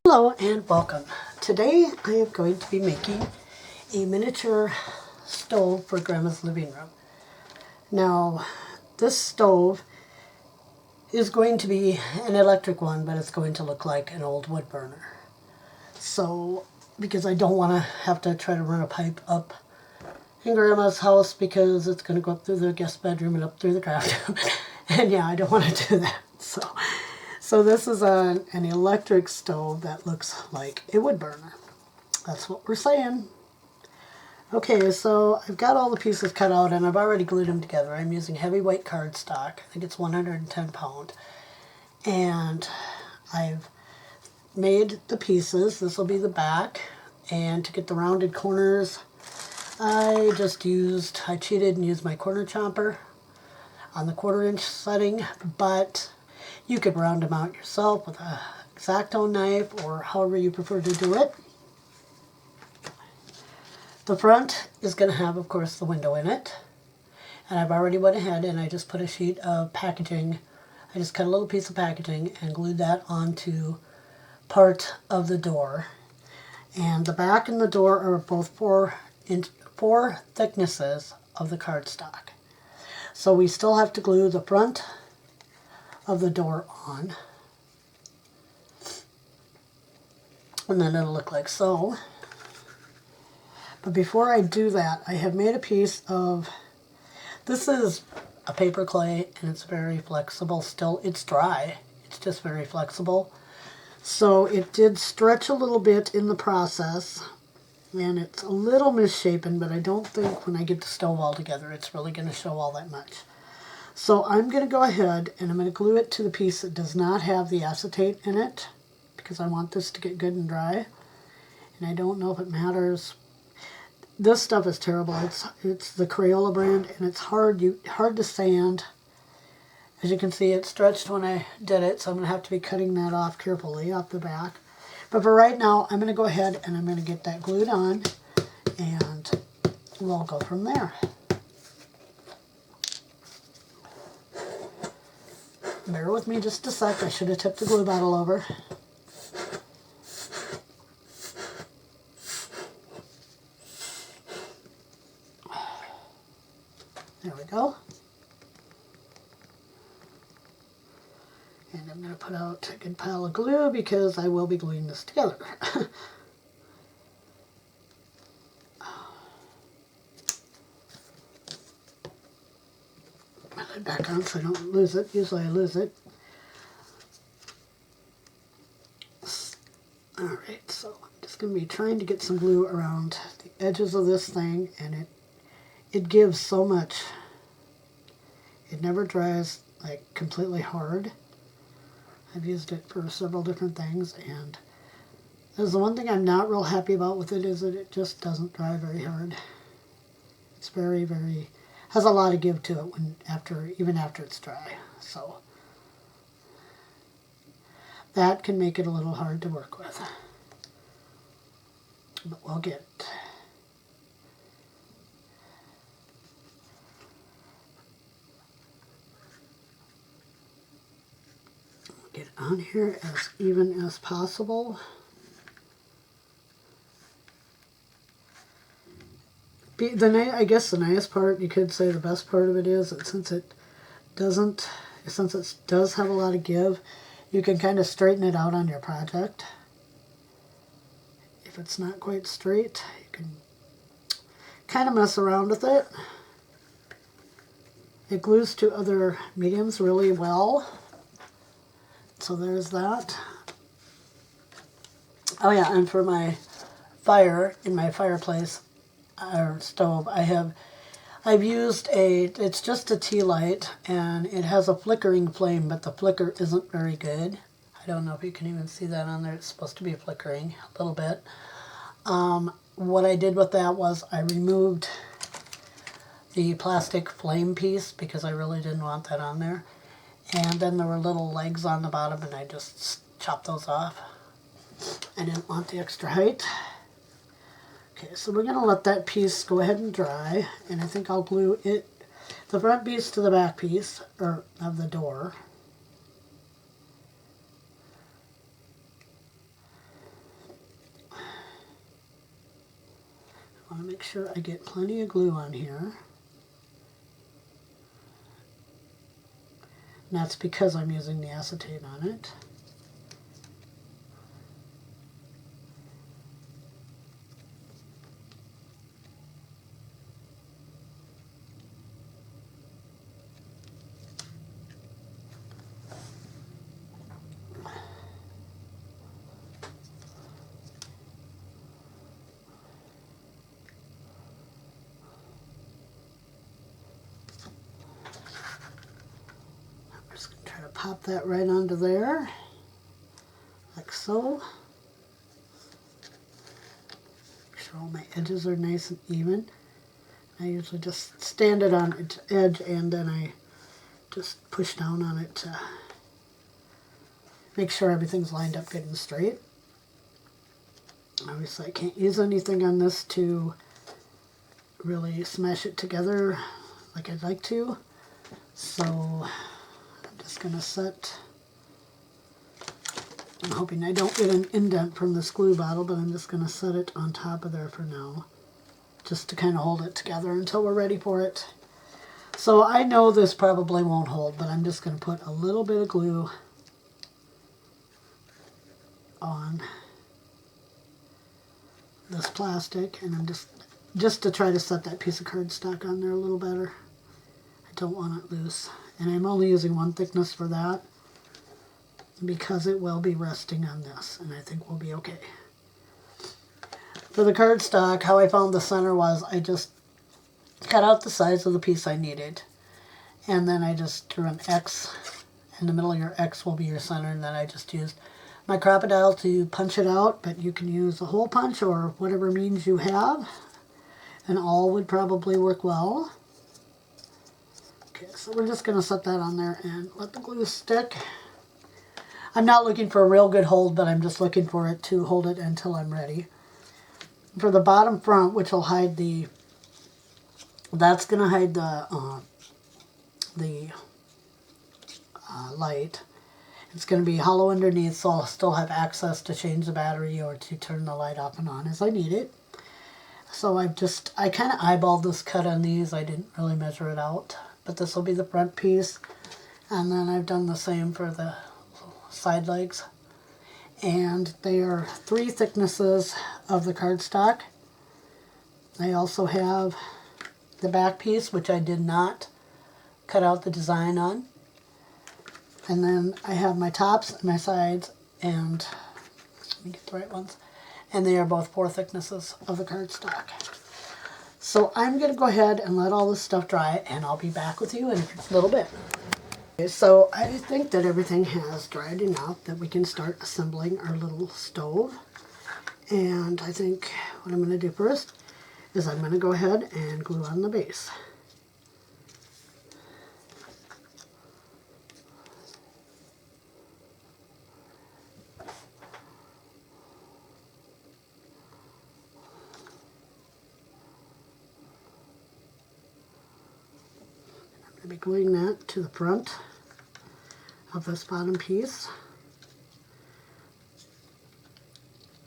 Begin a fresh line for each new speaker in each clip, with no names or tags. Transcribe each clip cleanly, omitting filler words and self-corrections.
Hello and welcome. Today I am going to be making a miniature stove for Grandma's living room. Now this stove is going to be an electric one, but it's going to look like an old wood burner. So, because I don't want to have to try to run a pipe up in Grandma's house because it's going to go up through the guest bedroom and up through the craft room. And yeah, I don't want to do that. So this is an electric stove that looks like a wood burner. That's what we're saying. Okay, so I've got all the pieces cut out and I've already glued them together. I'm using heavyweight cardstock. I think it's 110 pound. And I've made the pieces. This will be the back. And to get the rounded corners, I cheated and used my corner chomper on the 1/4 inch setting, but you could round them out yourself with a X-Acto knife or however you prefer to do it. The front is going to have, of course, the window in it. And I've already went ahead and I just put a sheet of packaging. I just cut a little piece of packaging and glued that onto part of the door. And the back and the door are both four thicknesses of the cardstock. So we still have to glue the front of the door on. And then it'll look like so. But before I do that, I have made a piece of, this is a paper clay and it's very flexible still. It's dry, it's just very flexible. So it did stretch a little bit in the process and it's a little misshapen, but I don't think when I get the stove all together it's really going to show all that much. So I'm going to go ahead and I'm going to glue it to the piece that does not have the acetate in it because I want this to get good and dry. And I don't know if it matters. This stuff is terrible. It's the Crayola brand and it's hard to sand. As you can see, it stretched when I did it, so I'm going to have to be cutting that off carefully off the back. But for right now, I'm going to go ahead and I'm going to get that glued on and we'll go from there. Bear with me just a sec. I should have tipped the glue bottle over. There we go. And I'm going to put out a good pile of glue because I will be gluing this together. Put it back on so I don't lose it. Usually I lose it. Alright, so I'm just going to be trying to get some glue around the edges of this thing, and it gives so much. It never dries like completely hard. I've used it for several different things, and there's the one thing I'm not real happy about with it is that it just doesn't dry very hard. It's very, has a lot of give to it even after it's dry. So that can make it a little hard to work with. But we'll get it on here as even as possible. I guess the nice part, you could say the best part of it is that since it does have a lot of give, you can kind of straighten it out on your project. If it's not quite straight, you can kind of mess around with it. It glues to other mediums really well. So there's that. Oh yeah, and for my fire, in my fireplace or stove, I've used it's just a tea light and it has a flickering flame, but the flicker isn't very good. I don't know if you can even see that on there. It's supposed to be flickering a little bit. What I did with that was I removed the plastic flame piece because I really didn't want that on there. And then there were little legs on the bottom and I just chopped those off. I didn't want the extra height. Okay, so we're going to let that piece go ahead and dry, and I think I'll glue the front piece to the back piece of the door. make sure I get plenty of glue on here. And that's because I'm using the acetate on it. Try to pop that right onto there, like so. Make sure all my edges are nice and even. I usually just stand it on its edge and then I just push down on it to make sure everything's lined up good and straight. Obviously I can't use anything on this to really smash it together like I'd like to, so just going to set, I'm hoping I don't get an indent from this glue bottle, but I'm just going to set it on top of there for now, just to kind of hold it together until we're ready for it. So I know this probably won't hold, but I'm just going to put a little bit of glue on this plastic, and I'm just to try to set that piece of cardstock on there a little better. I don't want it loose. And I'm only using one thickness for that because it will be resting on this, and I think we'll be okay. For the cardstock, how I found the center was I just cut out the size of the piece I needed, and then I just drew an X, in the middle of your X will be your center, and then I just used my Crop-A-Dile to punch it out, but you can use a hole punch or whatever means you have, and all would probably work well. Okay, so we're just going to set that on there and let the glue stick. I'm not looking for a real good hold, but I'm just looking for it to hold it until I'm ready. For the bottom front, which will hide the, that's going to hide the light. It's going to be hollow underneath, so I'll still have access to change the battery or to turn the light off and on as I need it. So I kind of eyeballed this cut on these. I didn't really measure it out. But this will be the front piece, and then I've done the same for the side legs, and they are 3 thicknesses of the cardstock. I also have the back piece, which I did not cut out the design on, and then I have my tops and my sides, and let me get the right ones, and they are both 4 thicknesses of the cardstock. So I'm going to go ahead and let all this stuff dry, and I'll be back with you in a little bit. Okay, so I think that everything has dried enough that we can start assembling our little stove. And I think what I'm going to do first is I'm going to go ahead and glue on the base. I'll be gluing that to the front of this bottom piece.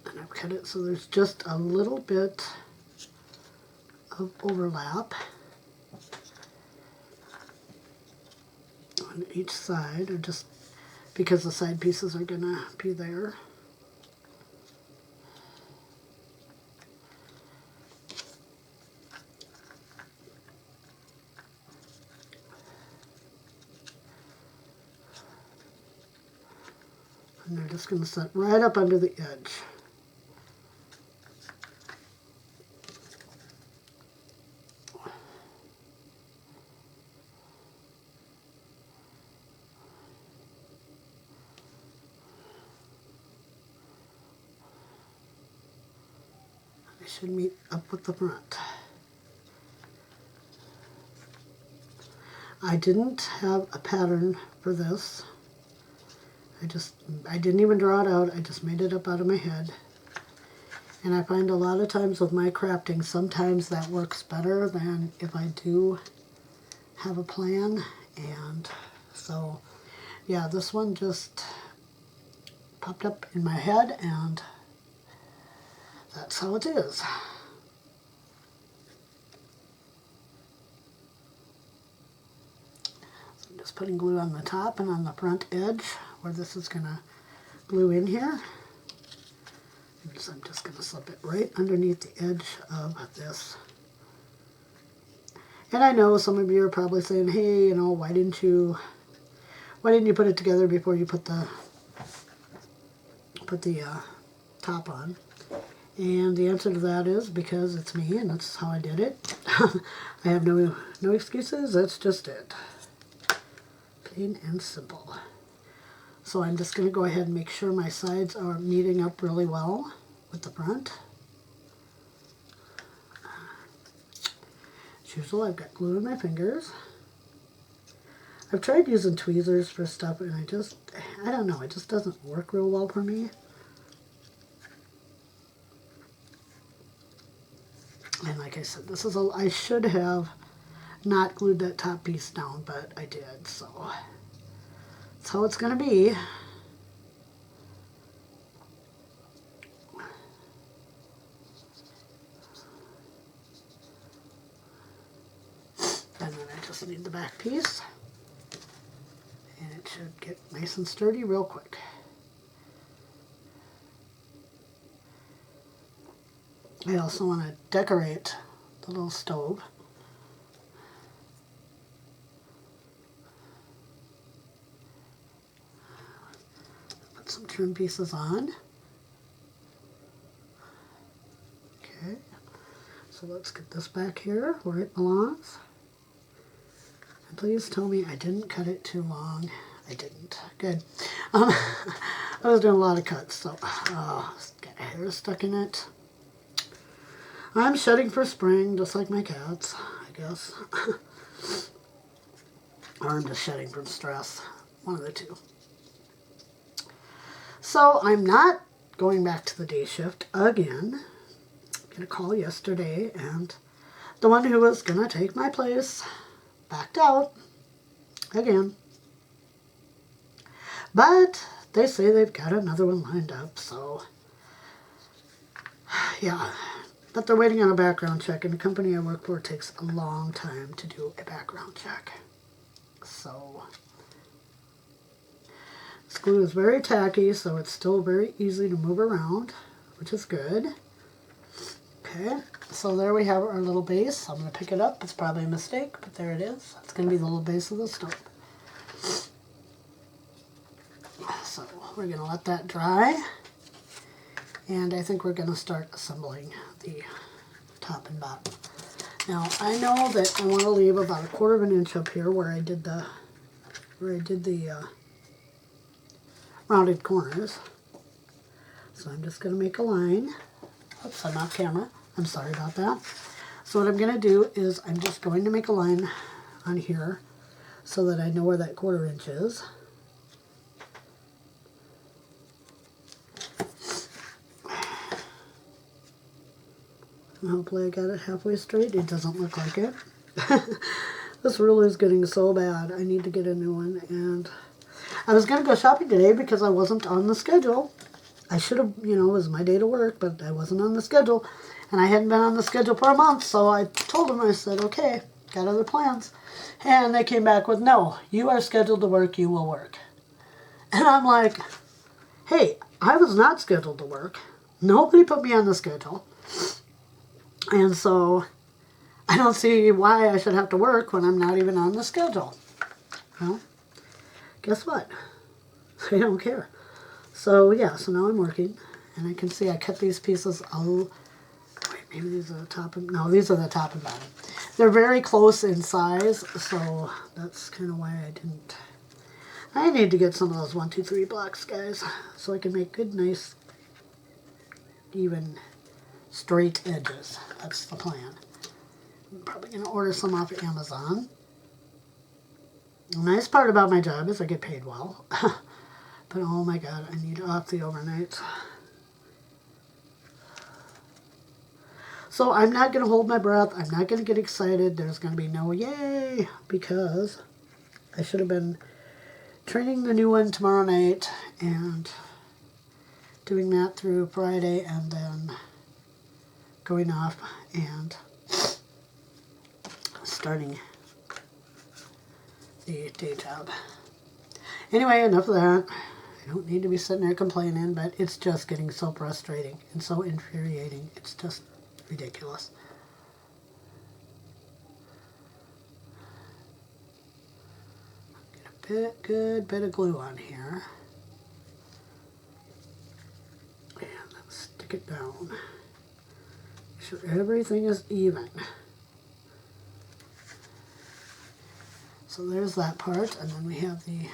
And I've cut it so there's just a little bit of overlap on each side, or just because the side pieces are going to be there. And they're just going to set right up under the edge. They should meet up with the front. I didn't have a pattern for this. I didn't even draw it out, I just made it up out of my head. And I find a lot of times with my crafting, sometimes that works better than if I do have a plan. And so, yeah, this one just popped up in my head, and that's how it is. putting glue on the top and on the front edge where this is going to glue in here. So I'm just going to slip it right underneath the edge of this. And I know some of you are probably saying, hey, you know, why didn't you put it together before you put the top on? And the answer to that is because it's me and that's how I did it. I have no excuses, that's just it. Plain and simple. So I'm just going to go ahead and make sure my sides are meeting up really well with the front. As usual, I've got glue in my fingers. I've tried using tweezers for stuff and I don't know, it just doesn't work real well for me. And like I said, I should have not glued that top piece down, but I did, so that's how it's going to be. And then I just need the back piece. And it should get nice and sturdy real quick. I also want to decorate the little stove. Put some trim pieces on. Okay, so let's get this back here where it belongs. And please tell me I didn't cut it too long. I didn't. Good. I was doing a lot of cuts, so got hair stuck in it. I'm shedding for spring, just like my cats, I guess. Or I'm just shedding from stress. One of the two. So I'm not going back to the day shift again. I got a call yesterday, and the one who was going to take my place backed out again. But they say they've got another one lined up, so yeah. But they're waiting on a background check, and the company I work for takes a long time to do a background check. So this glue is very tacky, so it's still very easy to move around, which is good. Okay, so there we have our little base. I'm going to pick it up. It's probably a mistake, but there it is. It's going to be the little base of the stove. So we're going to let that dry. And I think we're going to start assembling the top and bottom. Now I know that I want to leave about 1/4 of an inch up here where I did the rounded corners. So I'm just going to make a line. Oops, I'm off camera. I'm sorry about that. So what I'm going to do is I'm just going to make a line on here so that I know where that 1/4 inch is. And hopefully I got it halfway straight. It doesn't look like it. This ruler is getting so bad. I need to get a new one. And I was going to go shopping today because I wasn't on the schedule. I should have, you know, it was my day to work, but I wasn't on the schedule. And I hadn't been on the schedule for a month, so I told them, I said, okay, got other plans. And they came back with, no, you are scheduled to work, you will work. And I'm like, hey, I was not scheduled to work. Nobody put me on the schedule. And so I don't see why I should have to work when I'm not even on the schedule. Well, guess what? I don't care. So yeah, so now I'm working, and I can see I cut these pieces. Oh, wait, maybe these are the top and no, these are the top and bottom. They're very close in size, so that's kind of why I didn't. I need to get some of those 1, 2, 3 blocks, guys, so I can make good, nice, even, straight edges. That's the plan. I'm probably going to order some off of Amazon. The nice part about my job is I get paid well. But oh my god, I need off the overnights. So I'm not going to hold my breath. I'm not going to get excited. There's going to be no yay, because I should have been training the new one tomorrow night and doing that through Friday and then going off and starting the day tab. Anyway, enough of that. I don't need to be sitting there complaining, but it's just getting so frustrating and so infuriating. It's just ridiculous. Get a good bit of glue on here. And then stick it down. Make sure everything is even. So there's that part, and then we have the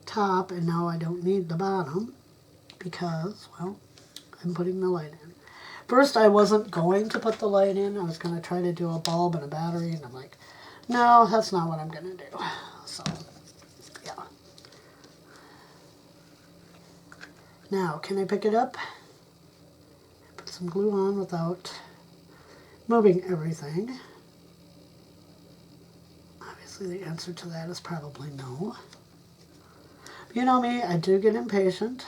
top, and now I don't need the bottom because, well, I'm putting the light in. First, I wasn't going to put the light in. I was going to try to do a bulb and a battery, and I'm like, no, that's not what I'm going to do. So, yeah. Now, can I pick it up? Put some glue on without moving everything. Obviously, the answer to that is probably no. You know me, I do get impatient.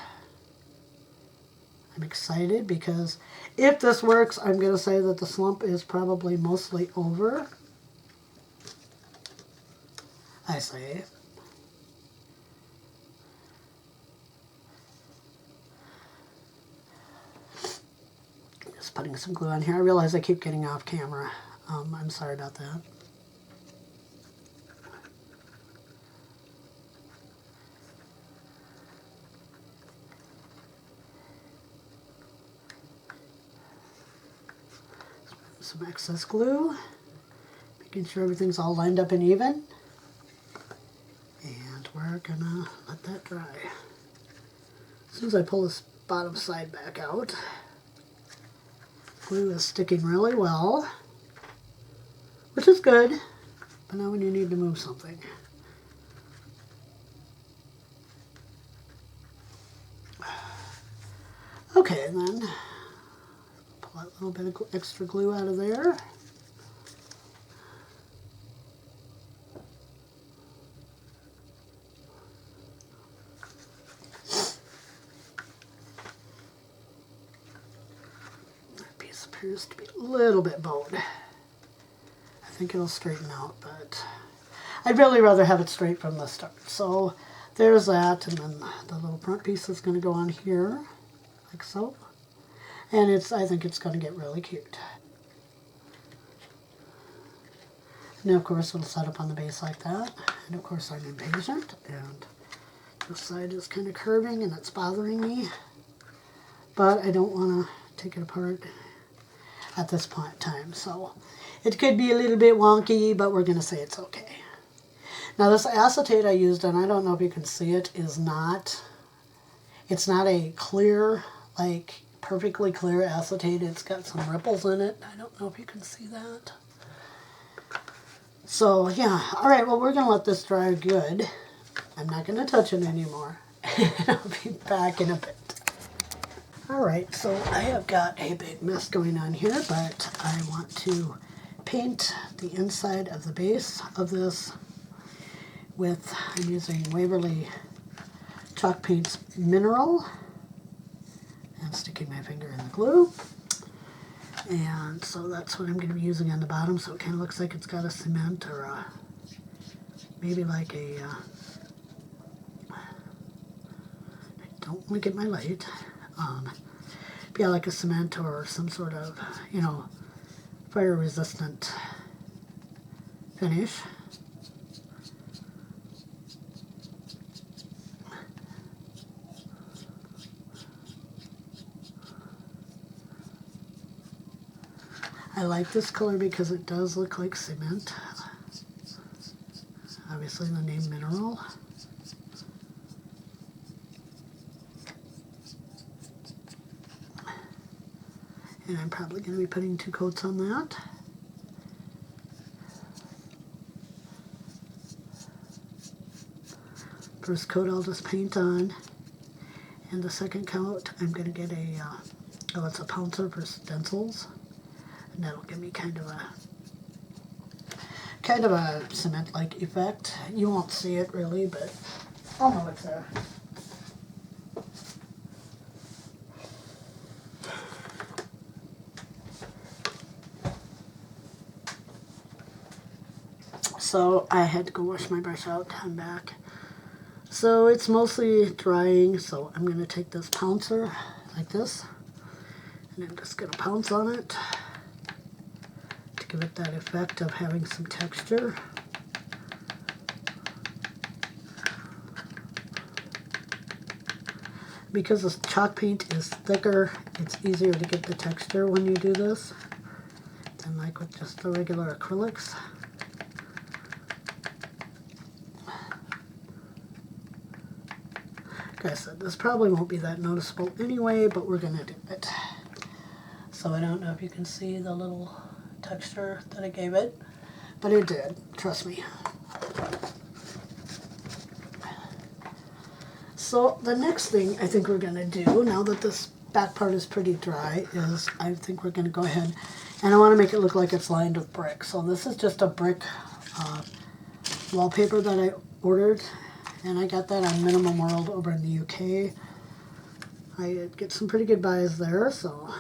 I'm excited because if this works, I'm going to say that the slump is probably mostly over. I say. Just putting some glue on here. I realize I keep getting off camera. I'm sorry about that. Some excess glue, making sure everything's all lined up and even, and we're gonna let that dry. As soon as I pull this bottom side back out, glue is sticking really well, which is good, but now when you need to move something. Okay, and then pull that little bit of extra glue out of there. That piece appears to be a little bit bowed. I think it'll straighten out, but I'd really rather have it straight from the start. So there's that, and then the little front piece is going to go on here, like so. And I think it's going to get really cute. And of course it'll set up on the base like that. And of course I'm impatient, and this side is kind of curving and it's bothering me. But I don't want to take it apart at this point in time. So it could be a little bit wonky, but we're going to say it's okay. Now this acetate I used, and I don't know if you can see it, it's not a clear, like perfectly clear acetate. It's got some ripples in it. I don't know if you can see that. So yeah, alright, well we're going to let this dry good. I'm not going to touch it anymore. I'll be back in a bit. Alright, so I have got a big mess going on here, but I want to paint the inside of the base of this with, I'm using Waverly Chalk Paints Mineral. And sticking my finger in the glue. And so that's what I'm going to be using on the bottom, so it kind of looks like it's got a cement or maybe like a, I don't want to get my light, yeah, like a cement or some sort of, you know, fire resistant finish. I like this color because it does look like cement. Obviously the name Mineral. And I'm probably going to be putting 2 coats on that. First coat I'll just paint on. And the second coat I'm going to get a, oh, it's a pouncer for stencils. And that'll give me kind of a cement-like effect. You won't see it really, but I'll know it's there. so I had to go wash my brush out. I'm back. So it's mostly drying, so I'm going to take this pouncer like this, and I'm just going to pounce on it to give it that effect of having some texture. Because the chalk paint is thicker, it's easier to get the texture when you do this than like with just the regular acrylics. Like I said, this probably won't be that noticeable anyway, but we're going to do it. So I don't know if you can see the little texture that I gave it, but it did, trust me. So the next thing I think we're going to do, now that this back part is pretty dry, is I think we're going to go ahead, and I want to make it look like it's lined with brick. So this is just a brick wallpaper that I ordered, and I got that on Minimum World over in the UK. I get some pretty good buys there, so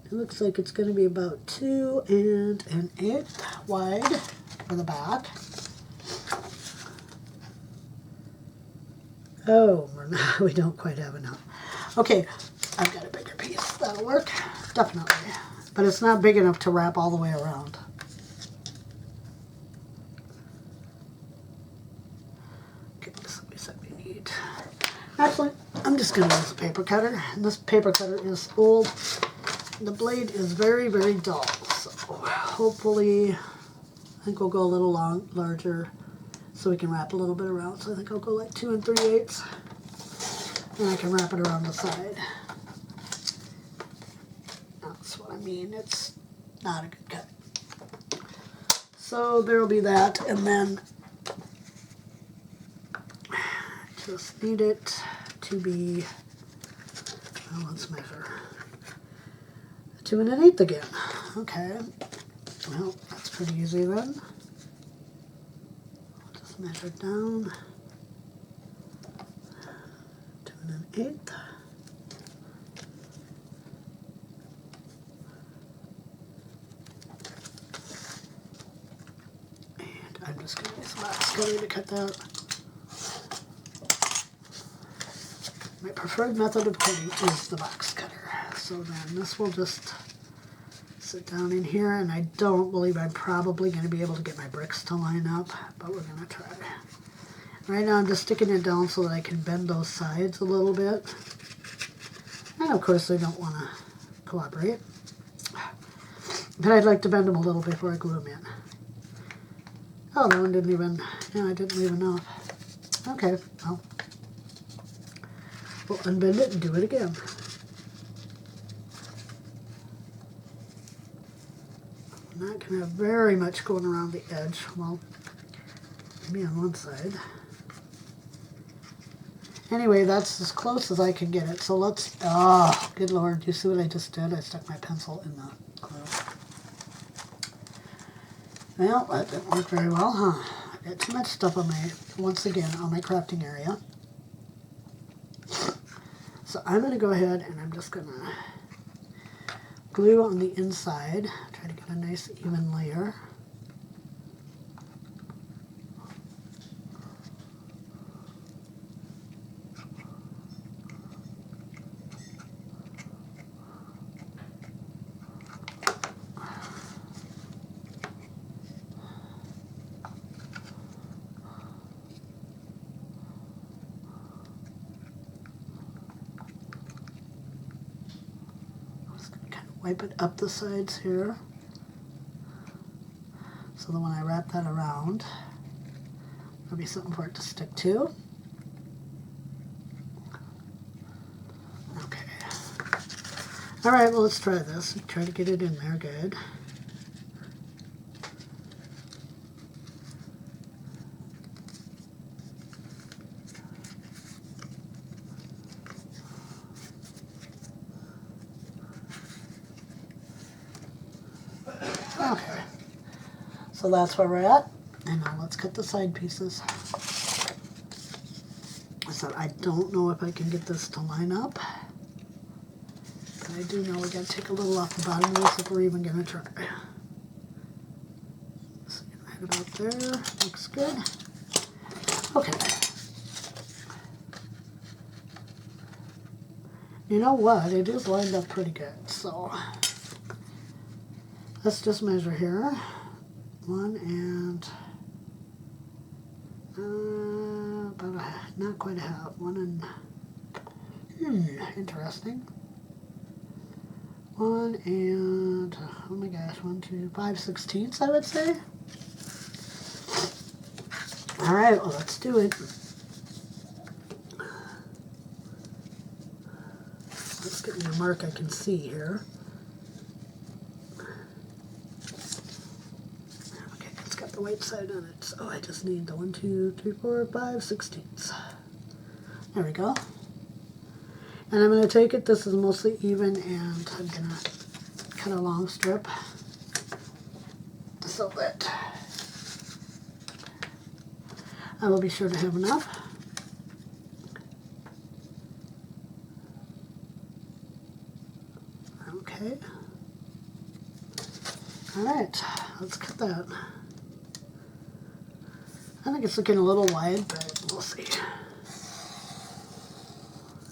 it looks like it's going to be about 2 1/8 wide for the back. Oh, we don't quite have enough. Okay, I've got a bigger piece. That'll work, definitely. But it's not big enough to wrap all the way around. Okay, so we said we need... Actually, I'm just going to use a paper cutter. And this paper cutter is old. The blade is very, very dull. So hopefully, I think we'll go a little larger, so we can wrap a little bit around. So I think I'll go like 2 3/8, and I can wrap it around the side. That's what I mean. It's not a good cut. So there will be that, and then just need it to be, well, let's measure. 2 1/8 again. Okay. Well, that's pretty easy then. Measure down 2 1/8. And I'm just going to use a box cutter to cut that. My preferred method of cutting is the box cutter. So then this will just sit down in here, and I don't believe I'm probably going to be able to get my bricks to line up, but we're going to try. Right now I'm just sticking it down so that I can bend those sides a little bit. And of course they don't want to cooperate. But I'd like to bend them a little before I glue them in. Oh, that one didn't even, yeah, I didn't leave enough. Okay, well, we'll unbend it and do it again. I'm not going to have very much going around the edge. Well, maybe on one side. Anyway, that's as close as I can get it. So let's, oh, good Lord, you see what I just did? I stuck my pencil in the glue. Well, that didn't work very well, huh? I got too much stuff on my, once again, on my crafting area. So I'm going to go ahead and I'm just going to glue on the inside. Try to get a nice even layer. Wipe it up the sides here, so that when I wrap that around, there'll be something for it to stick to. Okay. All right, well, let's try this. Try to get it in there good. Okay, so that's where we're at, and now let's cut the side pieces. So I don't know if I can get this to line up, but I do know we gotta take a little off the bottom of this if we're even gonna try. See, I about there. Looks good. Okay. You know what? It is lined up pretty good. So let's just measure here. 1 and not quite a half. 1 and interesting. 1 and oh my gosh, 1, 2, 5/16, I would say. All right, well, let's do it. Let's get me a mark I can see here. Okay, it's got the white side on it, so I just need the 1, 2, 3, 4, 5/16. There we go. And I'm going to take it, this is mostly even, and I'm going to cut a long strip so that I will be sure to have enough. Okay. All right, let's cut that. I think it's looking a little wide, but we'll see.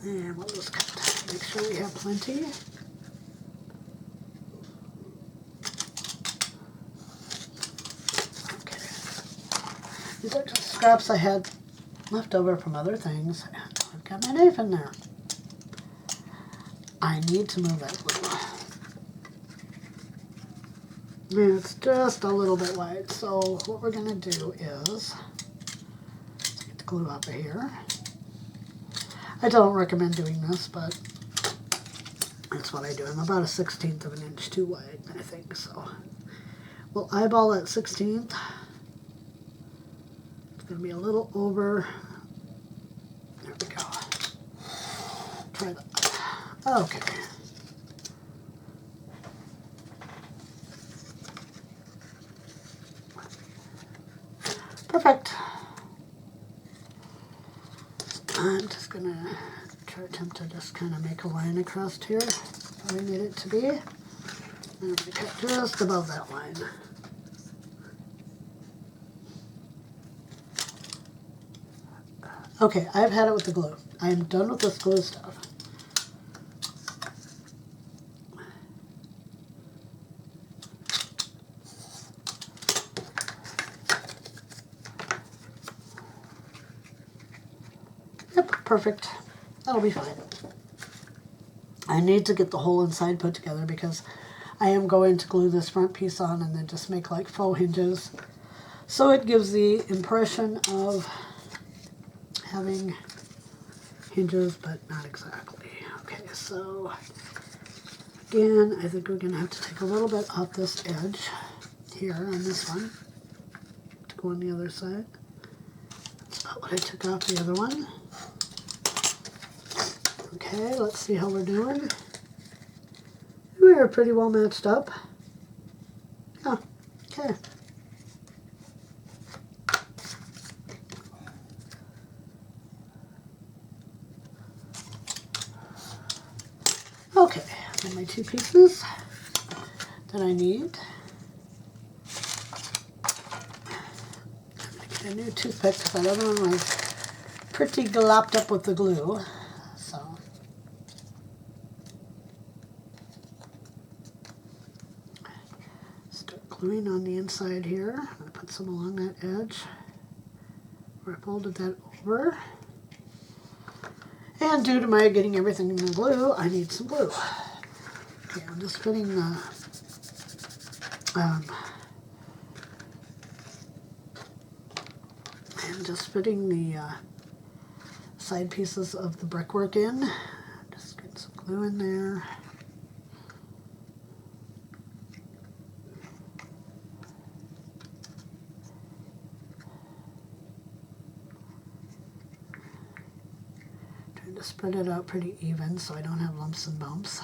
And we'll just cut. Make sure we have plenty. Okay. These are just scraps I had left over from other things, and I've got my knife in there. I need to move that glue. And it's just a little bit wide, so what we're going to do is get the glue out of here. I don't recommend doing this, but that's what I do. I'm about 1/16 of an inch too wide, I think, so we'll eyeball that 1/16. It's going to be a little over. There we go. Try that. Okay. Perfect. I'm just going to attempt to just kind of make a line across here where I need it to be. And I'm going to cut just above that line. Okay, I've had it with the glue. I am done with this glue stuff. Yep, perfect. That'll be fine. I need to get the whole inside put together because I am going to glue this front piece on and then just make like faux hinges. So it gives the impression of having hinges, but not exactly. Okay, so again, I think we're going to have to take a little bit off this edge here on this one to go on the other side. That's about what I took off the other one. Okay, let's see how we're doing. We are pretty well matched up. Yeah, okay. Okay, and my 2 pieces that I need. I'm going to get a new toothpick because that other one was pretty glopped up with the glue. So, start gluing on the inside here. I'm going to put some along that edge where I folded that over. And due to my getting everything in the glue, I need some glue. Okay, I'm just fitting the side pieces of the brickwork in. Just get some glue in there. Trying to spread it out pretty even so I don't have lumps and bumps.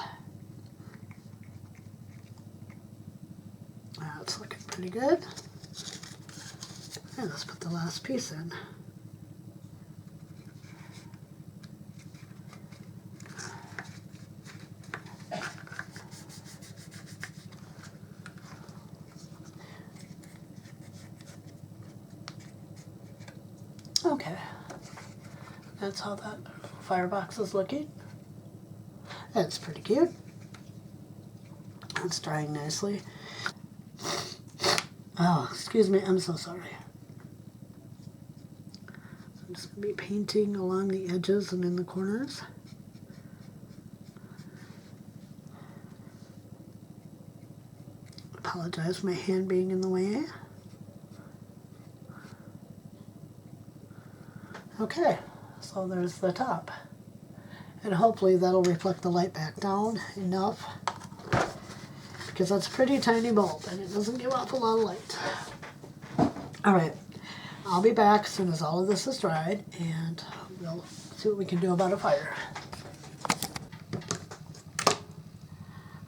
That's looking pretty good. And let's put the last piece in. Okay, that's how that firebox is looking. That's pretty cute. It's drying nicely. Oh, excuse me, I'm so sorry. I'm just going to be painting along the edges and in the corners. Apologize for my hand being in the way. Okay, so there's the top. And hopefully that'll reflect the light back down enough, because that's a pretty tiny bulb and it doesn't give off a lot of light. Alright, I'll be back as soon as all of this is dried and we'll see what we can do about a fire.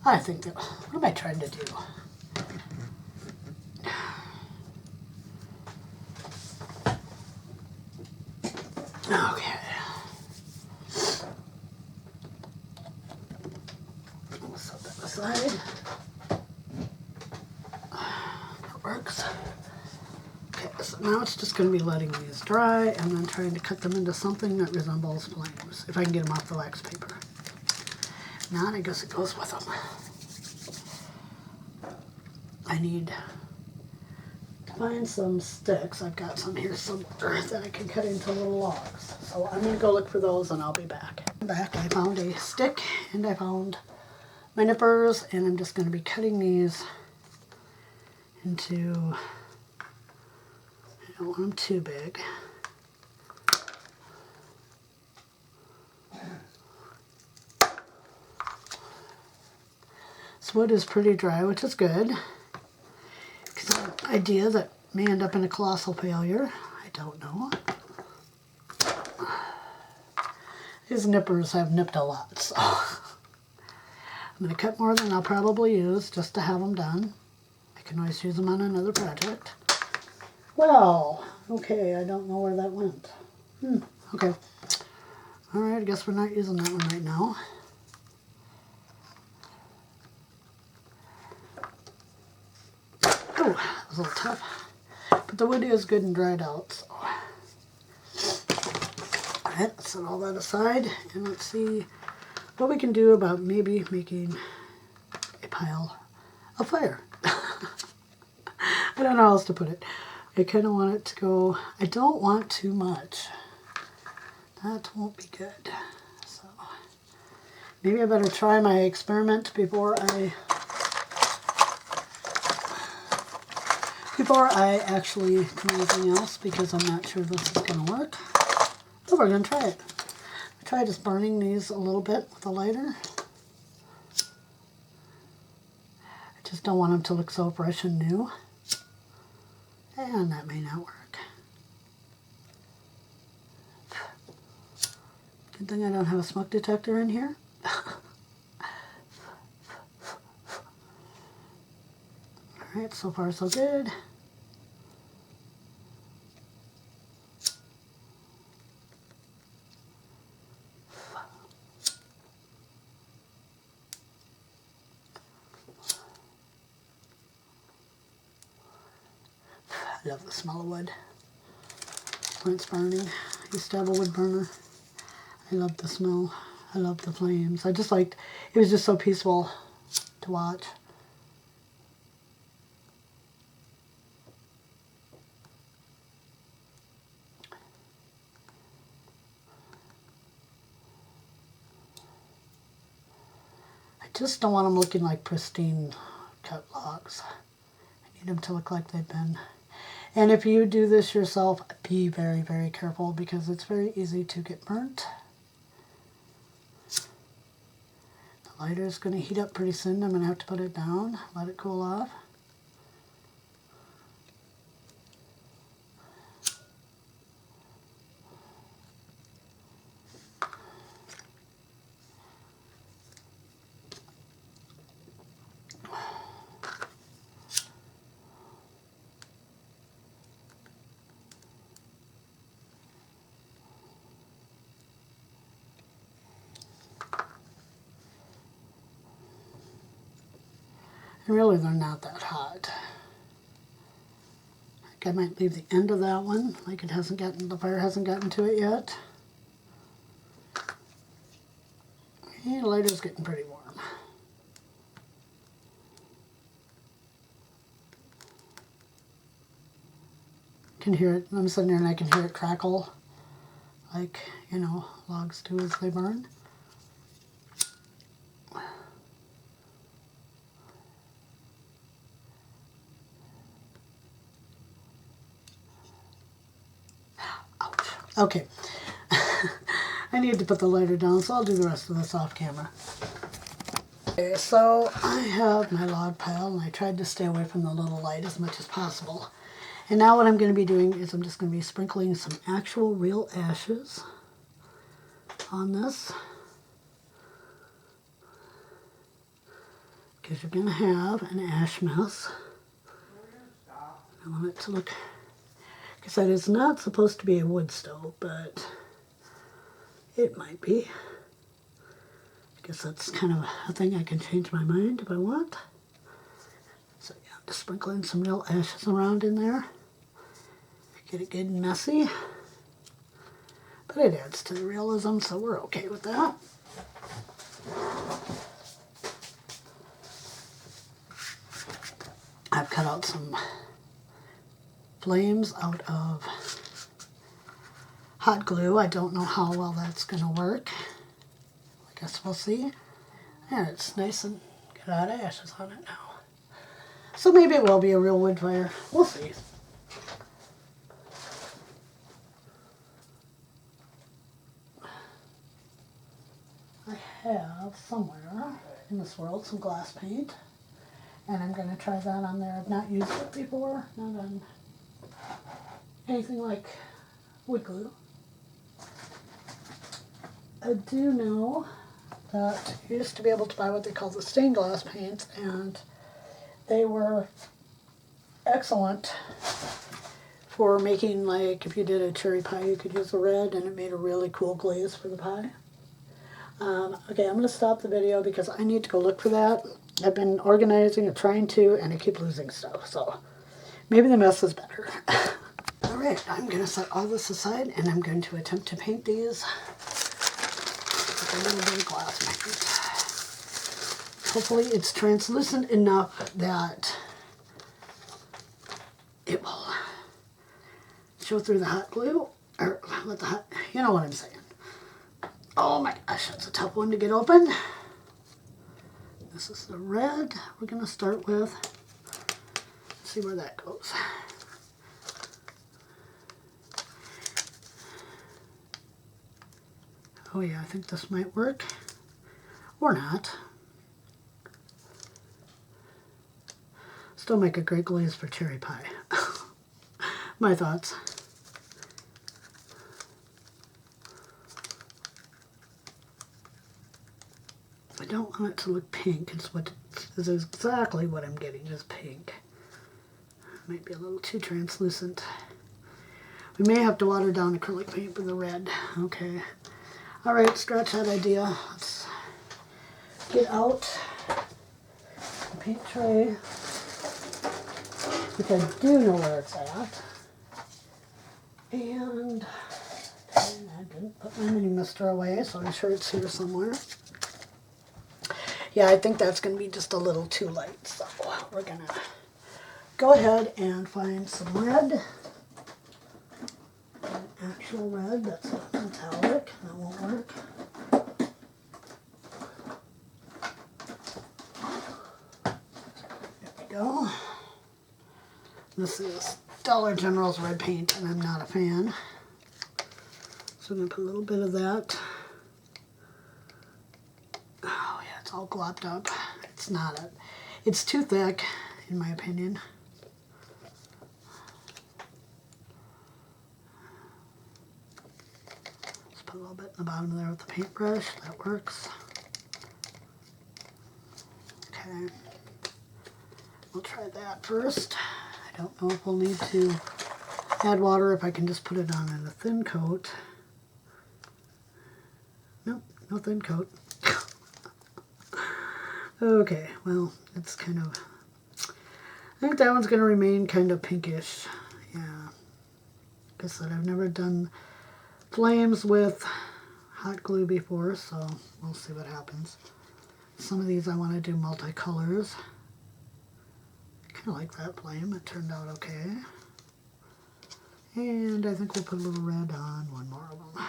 I think that, what am I trying to do? Okay. We'll set that aside. That works. Okay, so now it's just going to be letting these dry and then trying to cut them into something that resembles flames, if I can get them off the wax paper. If not, I guess it goes with them. I need to find some sticks. I've got some here somewhere that I can cut into little logs. So I'm going to go look for those and I'll be back. I found a stick and I found my nippers, and I'm just going to be cutting these into, I don't want them too big. This wood is pretty dry, which is good, because I have an idea that may end up in a colossal failure. I don't know. These nippers have nipped a lot, so I'm going to cut more than I'll probably use just to have them done. I can always use them on another project. Well, okay, I don't know where that went. Okay. Alright, I guess we're not using that one right now. Oh, that was a little tough. But the wood is good and dried out, so. Alright, let's set all that aside and let's see what we can do about maybe making a pile of fire. I don't know how else to put it. I kind of want it to go, I don't want too much. That won't be good. So maybe I better try my experiment before I actually do anything else, because I'm not sure this is going to work. But we're going to try it. I tried just burning these a little bit with a lighter. I just don't want them to look so fresh and new. And that may not work. Good thing I don't have a smoke detector in here. Alright, so far so good. I love the smell of wood when it's burning. I used to have a wood burner. I love the smell. I love the flames. I just liked, it was just so peaceful to watch. I just don't want them looking like pristine cut logs. I need them to look like they've been. And if you do this yourself, be very, very careful, because it's very easy to get burnt. The lighter is going to heat up pretty soon. I'm going to have to put it down, let it cool off. And really, they're not that hot. I I might leave the end of that one, like it hasn't gotten, the fire hasn't gotten to it yet. And the lighter's getting pretty warm. Can hear it, I'm sitting there and I can hear it crackle, like, you know, logs do as they burn. Ouch. Okay. I need to put the lighter down, so I'll do the rest of this off camera. Okay, so I have my log pile, and I tried to stay away from the little light as much as possible. And now what I'm going to be doing is I'm just going to be sprinkling some actual real ashes on this. Because you're going to have an ash mess. I want it to look, because that is not supposed to be a wood stove, but it might be. I guess that's kind of a thing I can change my mind if I want. So yeah, I'm just sprinkling some real ashes around in there. Get it good and messy. But it adds to the realism, so we're okay with that. I've cut out some flames out of hot glue. I don't know how well that's going to work. I guess we'll see. And it's nice and got a lot of ashes on it now. So maybe it will be a real wood fire. We'll see. I have somewhere in this world some glass paint. And I'm going to try that on there. I've not used it before. Not on anything like wood glue. I do know that you used to be able to buy what they call the stained glass paints, and they were excellent for making, like, if you did a cherry pie, you could use the red, and it made a really cool glaze for the pie. Okay, I'm going to stop the video because I need to go look for that. I've been organizing and trying to, and I keep losing stuff, so maybe the mess is better. Alright, I'm going to set all this aside, and I'm going to attempt to paint these with a little bit of glass paint. Hopefully it's translucent enough that it will show through the hot glue, or let the hot, you know what I'm saying. Oh my gosh, that's a tough one to get open. This is the red we're going to start with. Let's see where that goes. Oh yeah, I think this might work. Or not. Still make a great glaze for cherry pie. My thoughts. I don't want it to look pink. It's exactly what I'm getting, is pink. Might be a little too translucent. We may have to water down acrylic paint with the red. Okay. Alright, scratch that idea. Let's get out the paint tray, which I do know where it's at. And I didn't put my mini mister away, so I'm sure it's here somewhere. Yeah, I think that's going to be just a little too light, so we're going to go ahead and find some red. An actual red, that's not metallic, that won't work. There we go. This is Dollar General's red paint, and I'm not a fan. So I'm going to put a little bit of that. Oh yeah, it's all glopped up. It's not it. It's too thick, in my opinion. Just put a little bit in the bottom there with the paintbrush. That works. Okay. We'll try that first. I don't know if we'll need to add water, if I can just put it on in a thin coat. Nope, no thin coat. Okay, well, it's kind of, I think that one's going to remain kind of pinkish. Yeah, Like I said, I've never done flames with hot glue before, so we'll see what happens. Some of these I want to do multicolors. Kind of like that flame. It turned out okay. And I think we'll put a little red on one more of them.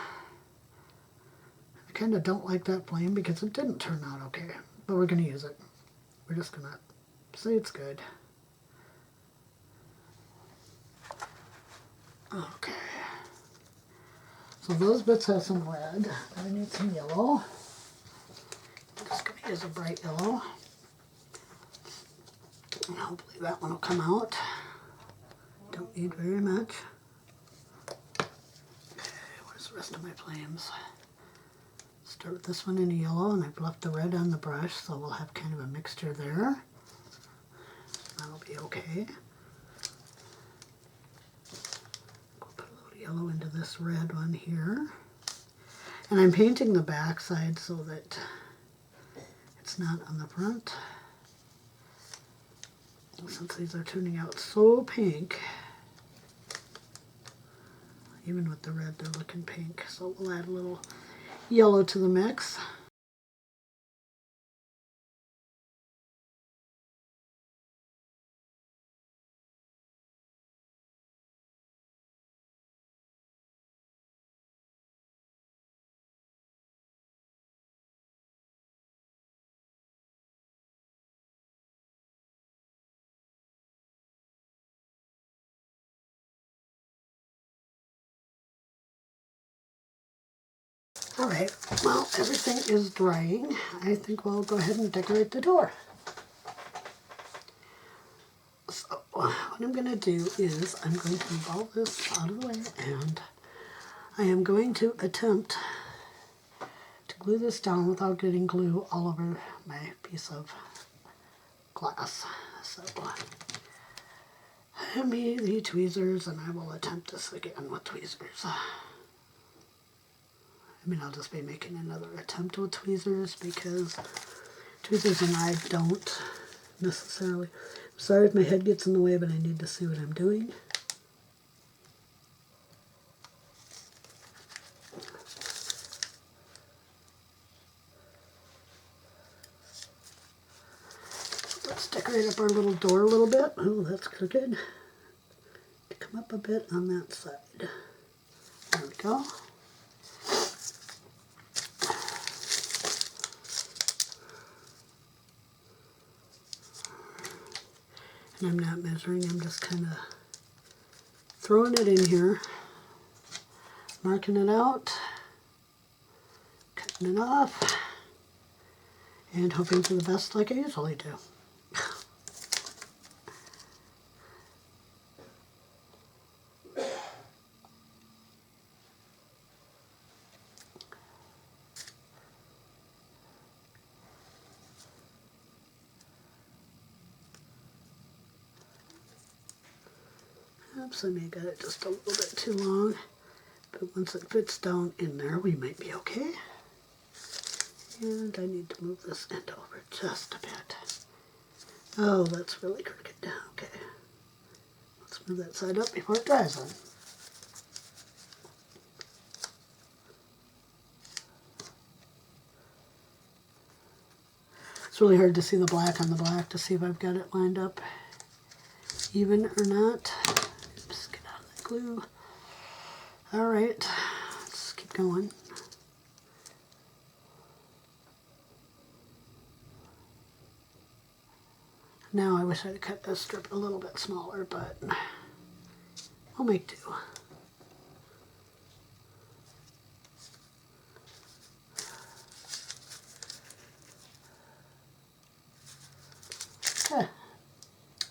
I kind of don't like that flame because it didn't turn out okay. But we're going to use it. We're just going to say it's good. Okay. So those bits have some red. I need some yellow. I'm just going to use a bright yellow. And hopefully that one will come out. Don't need very much. Okay, what is the rest of my flames? Start with this one in a yellow, and I've left the red on the brush, so we'll have kind of a mixture there. That'll be okay. We'll put a little yellow into this red one here. And I'm painting the back side so that it's not on the front. Since these are turning out so pink, even with the red, they're looking pink. So we'll add a little yellow to the mix. Alright, well, everything is drying. I think we'll go ahead and decorate the door. So, what I'm going to do is I'm going to move all this out of the way, and I am going to attempt to glue this down without getting glue all over my piece of glass. So, hand me the tweezers, and I will attempt this again with tweezers. I mean, I'll just be making another attempt with tweezers because tweezers and I don't necessarily. I'm sorry if my head gets in the way, but I need to see what I'm doing. Let's decorate up our little door a little bit. Oh, that's crooked. Come up a bit on that side. There we go. And I'm not measuring, I'm just kind of throwing it in here, marking it out, cutting it off, and hoping for the best like I usually do. Oops, I may have got it just a little bit too long, but once it fits down in there, we might be okay. And I need to move this end over just a bit. Oh, that's really crooked. Okay. Let's move that side up before it dries on. It's really hard to see the black on the black to see if I've got it lined up even or not. Oops, get out of the glue. Alright, let's keep going. Now I wish I'd cut this strip a little bit smaller, but I'll make do. Okay,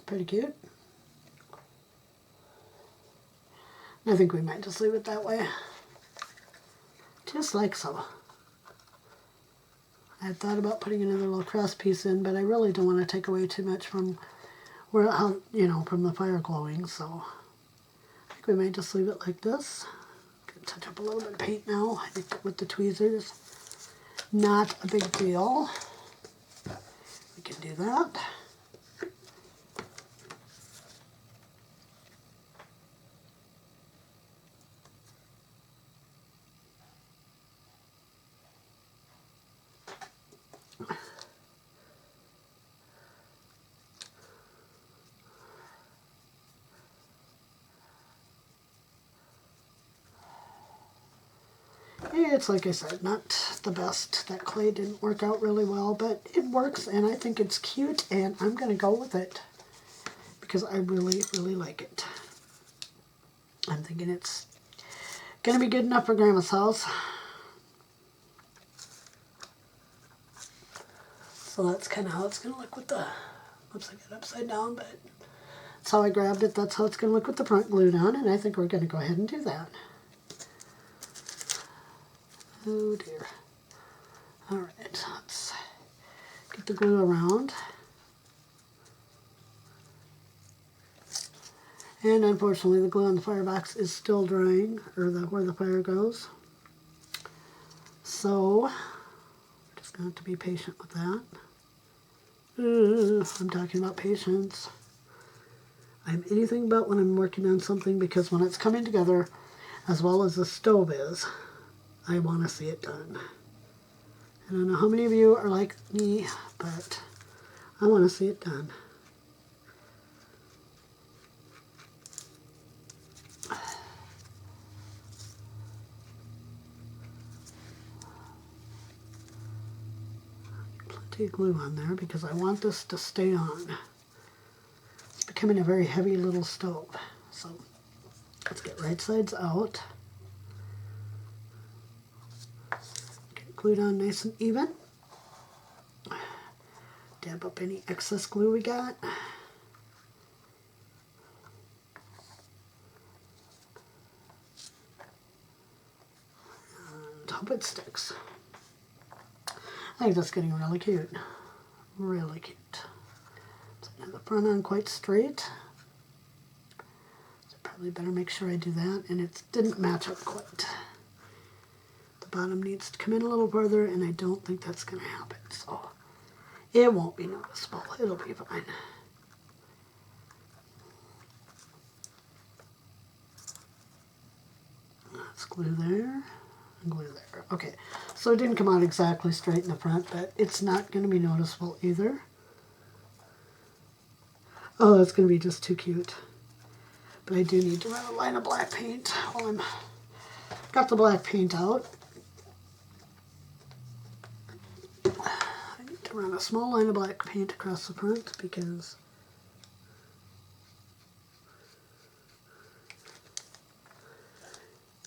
pretty cute. I think we might just leave it that way. Just like so. I had thought about putting another little cross piece in, but I really don't want to take away too much from where, from the fire glowing, so I think we might just leave it like this. Gonna touch up a little bit of paint now, I think with the tweezers. Not a big deal. We can do that. It's, like I said, not the best. That clay didn't work out really well, but it works, and I think it's cute, and I'm going to go with it because I really, really like it. I'm thinking it's going to be good enough for Grandma's house. So that's kind of how it's going to look with the, oops, I got upside down, but that's how I grabbed it. That's how it's going to look with the front glued on, and I think we're going to go ahead and do that. Oh dear. Alright, let's get the glue around. And unfortunately the glue on the firebox is still drying, or where the fire goes. So, just going to have to be patient with that. I'm talking about patience. I'm anything but when I'm working on something, because when it's coming together, as well as the stove is, I want to see it done. I don't know how many of you are like me, but I want to see it done. Plenty of glue on there because I want this to stay on. It's becoming a very heavy little stove. So let's get right sides out. Glued on nice and even. Dab up any excess glue we got. And hope it sticks. I think that's getting really cute. Really cute. So I have the front on quite straight. So probably better make sure I do that. And it didn't match up quite. Bottom needs to come in a little further, and I don't think that's going to happen, so it won't be noticeable. It'll be fine. Let's glue there and glue there. Okay, so it didn't come out exactly straight in the front, but it's not going to be noticeable either. Oh, that's going to be just too cute. But I do need to run a line of black paint while I'm got the black paint out. To run a small line of black paint across the front because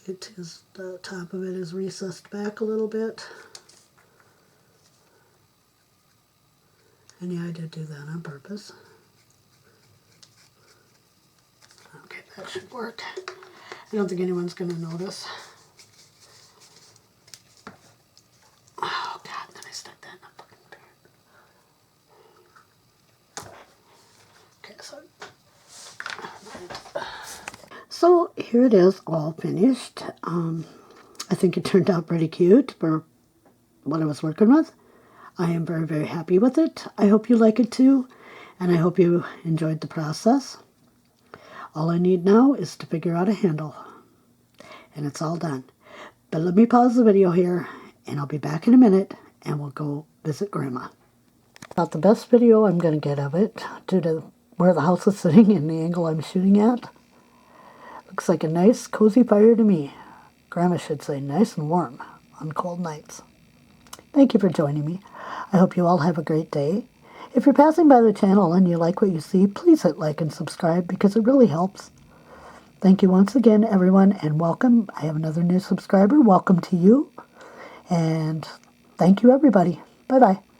it is, the top of it is recessed back a little bit. And yeah, I did do that on purpose. Okay, that should work. I don't think anyone's going to notice. Oh God, then I stuck that in a fucking pan. Okay, so here it is, all finished. I think it turned out pretty cute for what I was working with. I am very, very happy with it. I hope you like it too, and I hope you enjoyed the process. All I need now is to figure out a handle, and it's all done. But let me pause the video here, and I'll be back in a minute, and we'll go visit Grandma. About the best video I'm going to get of it, due to where the house is sitting and the angle I'm shooting at. Looks like a nice, cozy fire to me. Grandma should say nice and warm on cold nights. Thank you for joining me. I hope you all have a great day. If you're passing by the channel and you like what you see, please hit like and subscribe because it really helps. Thank you once again, everyone, and welcome. I have another new subscriber. Welcome to you. And thank you, everybody. Bye-bye.